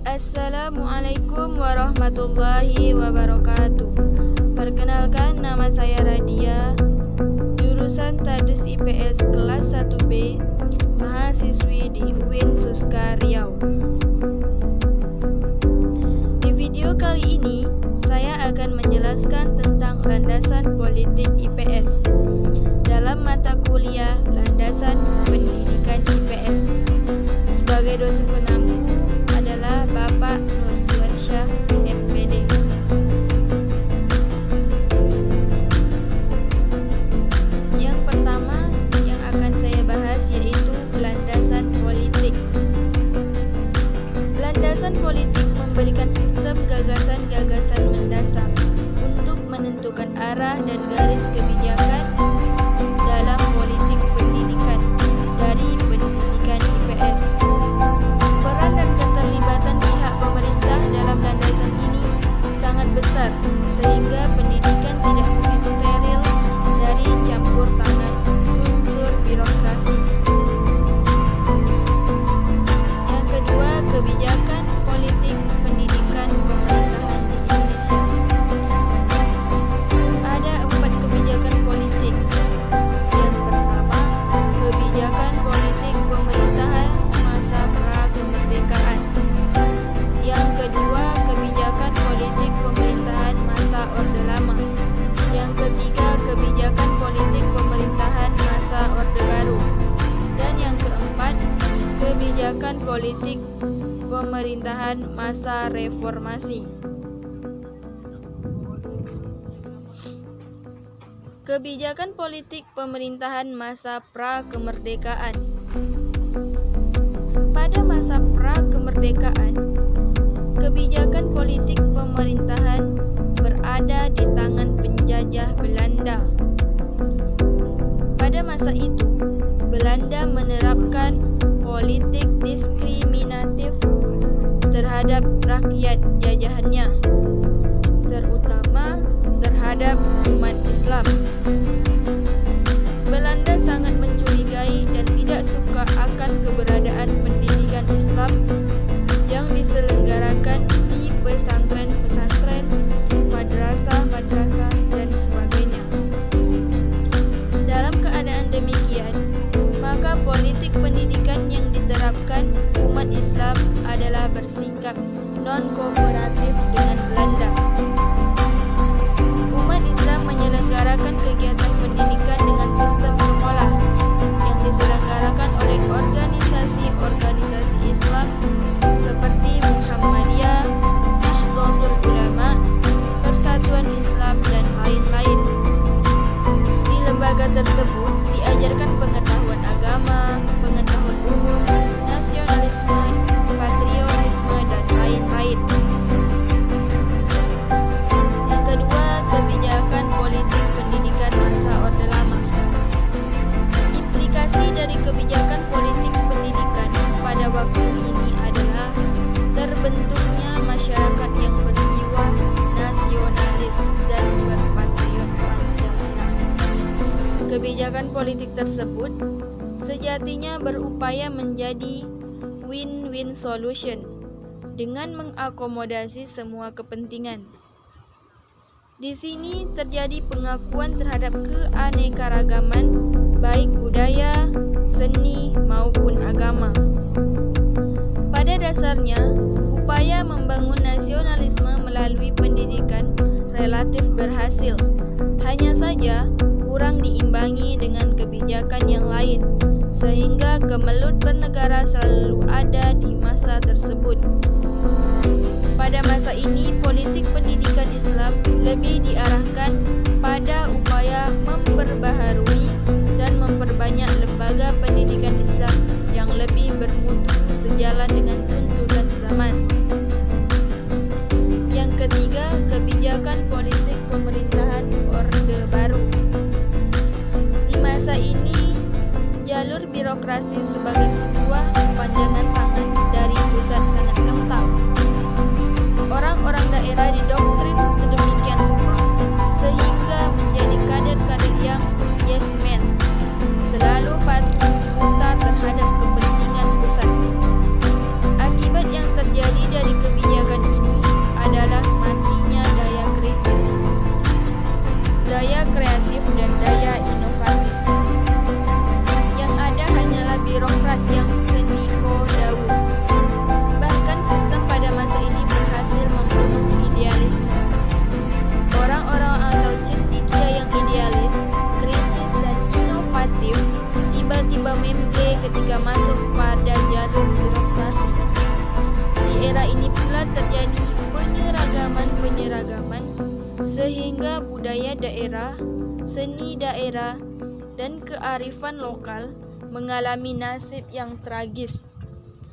Assalamualaikum warahmatullahi wabarakatuh. Perkenalkan, nama saya Radia, jurusan Tadus IPS kelas 1B, mahasiswi di UIN Suska Riau. Di video kali ini, saya akan menjelaskan tentang landasan politik IPS dalam mata kuliah Landasan Pendidikan IPS. Sebagai dosen pengampu adalah Bapak Nurdiansyah, MPD. Yang pertama yang akan saya bahas yaitu landasan politik. Landasan politik memberikan sistem gagasan-gagasan mendasar untuk menentukan arah dan garis kebijakan dalam politik pendidikan dari pendidikan IPS. Peran dan keterlibatan pihak pemerintah dalam landasan ini sangat besar, sehingga pendidikan tidak mungkin steril dari campur tangan unsur birokrasi. Yang kedua, kebijakan politik pendidikan pemerintahan di Indonesia. Ada 4 kebijakan politik. Yang pertama, kebijakan politik pemerintahan masa pra-kemerdekaan. Yang kedua, kebijakan politik pemerintahan masa Orde Lama. Yang ketiga, kebijakan politik pemerintahan masa Orde Baru. Dan yang keempat, kebijakan politik pemerintahan masa reformasi. Kebijakan politik pemerintahan masa pra-kemerdekaan. Pada masa pra-kemerdekaan, kebijakan politik pemerintahan berada di tangan penjajah Belanda. Pada masa itu, Belanda menerapkan politik diskriminatif terhadap rakyat jajahannya, terutama terhadap umat Islam. Belanda sangat mencurigai dan tidak suka akan keberadaan pendidikan Islam yang diselenggarakan di pesantren-pesantren, madrasah-madrasah, dan sebagainya. Dalam keadaan demikian, maka politik pendidikan yang diterapkan umat Islam adalah bersikap non-kooperatif dengan Belanda. Umat Islam menyelenggarakan kegiatan pendidikan dengan sistem sekolah yang diselenggarakan oleh organisasi-organisasi Islam seperti Muhammadiyah, Nahdlatul Ulama, Persatuan Islam, dan lain-lain. Di lembaga tersebut diajarkan pengetahuan agama, pengetahuan umum, nasionalisme, patriotisme, dan lain-lain. Yang kedua, kebijakan politik pendidikan masa Orde Lama. Implikasi dari kebijakan politik pendidikan pada waktu ini adalah terbentuknya masyarakat yang berjiwa nasionalis dan berpatriot Pancasila. Kebijakan politik tersebut sejatinya berupaya menjadi win-win solution dengan mengakomodasi semua kepentingan. Di sini terjadi pengakuan terhadap keanekaragaman baik budaya, seni, maupun agama. Pada dasarnya, upaya membangun nasionalisme melalui pendidikan relatif berhasil. Hanya saja kurang diimbangi dengan kebijakan yang lain, sehingga kemelut bernegara selalu ada di masa tersebut. Pada masa ini, politik pendidikan Islam lebih diarahkan pada upaya memperbaharui dan memperbanyak lembaga pendidikan Islam yang lebih bermutu sejalan dengan tuntutan zaman. Yang ketiga, kebijakan politik pemerintahan Orde Baru. Di masa ini, jalur birokrasi sebagai sebuah kepanjangan tangan dari pusat sangat kental. Orang-orang daerah didoktrin sedemikian rupa sehingga menjadi kader-kader yang yes man, selalu patuh buta terhadap kepentingan pusat. Akibat yang terjadi dari telah terjadi penyeragaman sehingga budaya daerah, seni daerah, dan kearifan lokal mengalami nasib yang tragis.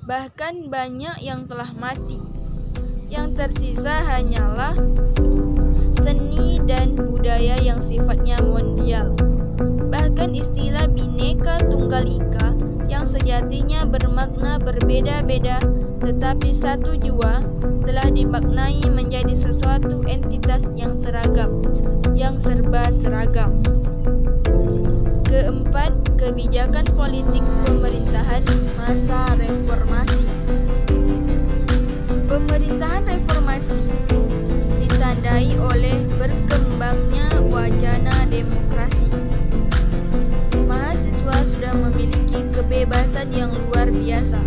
Bahkan banyak yang telah mati. Yang tersisa hanyalah seni dan budaya yang sifatnya mondial. Bahkan istilah Bhinneka Tunggal Ika yang sejatinya bermakna berbeda-beda tetapi satu jua telah dimaknai menjadi sesuatu entitas yang seragam, yang serba seragam. Keempat, kebijakan politik pemerintahan masa reformasi. Pemerintahan reformasi ditandai oleh berkembangnya wacana demokrasi. Mahasiswa sudah memiliki kebebasan yang luar biasa.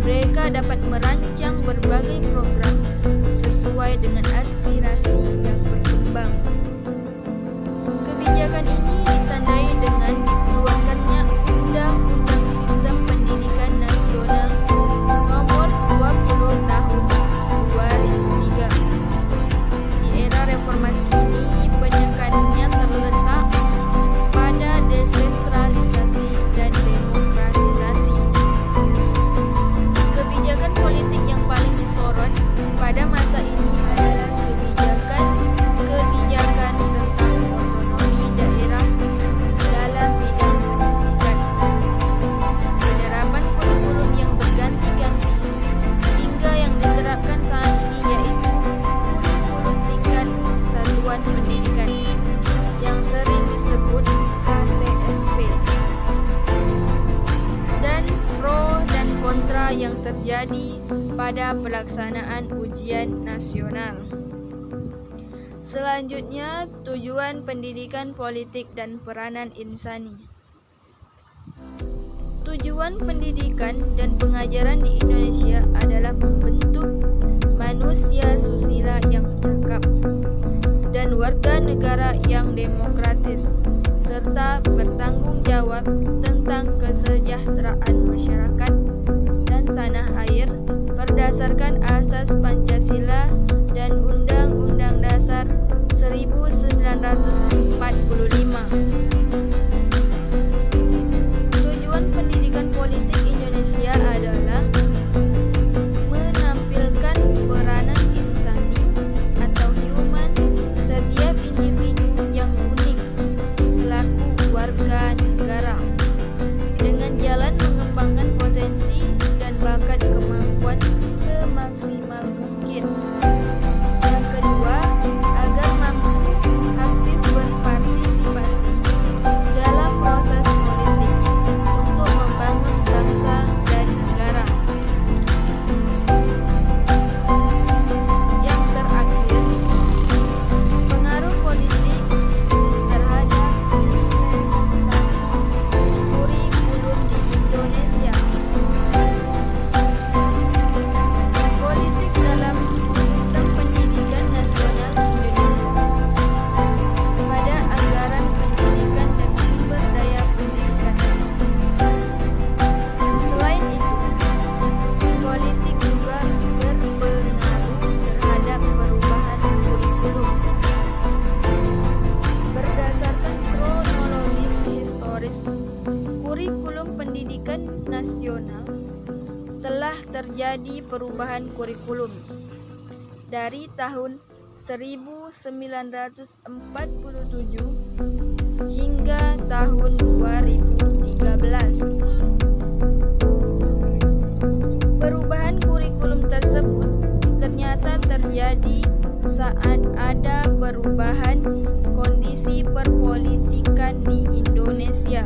Mereka dapat merancang berbagai program sesuai dengan aspirasi yang berkembang. Kebijakan ini ditandai dengan dikeluarkannya Undang-Undang Sistem Pendidikan Nasional Nomor 20 Tahun 2003. Di era reformasi ini penekanannya terletak pada desentralisasi dan demokratisasi. Kebijakan politik yang paling disorot pada masa ini adalah kebijakan tentang otonomi daerah dalam bidang pendidikan. Penerapan kurikulum yang berganti-ganti hingga yang diterapkan saat ini yaitu kurikulum tingkat satuan pendidikan yang sering disebut KTSP. Dan pro dan kontra yang terjadi pada pelaksanaan ujian nasional. Selanjutnya, tujuan pendidikan politik dan peranan insani. Tujuan pendidikan dan pengajaran di Indonesia adalah membentuk manusia susila yang cakap dan warga negara yang demokratis serta bertanggung jawab tentang kesejahteraan masyarakat dan tanah air berdasarkan asas Pancasila dan Undang-Undang Dasar 1945. Tujuan pendidikan politik Indonesia adalah menampilkan peranan insani atau human setiap individu yang unik selaku warga negara dengan jalan mengembangkan potensi dan bakat kemampuan semaksimal mungkin. Yang kedua, agar mampu aktif berpartisipasi dalam proses politik untuk membangun bangsa dan negara. Yang terakhir, pengaruh politik terhadap implementasi kurikulum di Indonesia. Politik dalam sistem pendidikan nasional Indonesia pada anggaran pendidikan dan sumber daya pendidikan. Selain itu, politik juga berpengaruh terhadap perubahan kurikulum. Berdasarkan kronologis historis, kurikulum pendidikan nasional telah terjadi perubahan kurikulum dari tahun 1947 hingga tahun 2013. Perubahan kurikulum tersebut ternyata terjadi saat ada perubahan kondisi perpolitikan di Indonesia.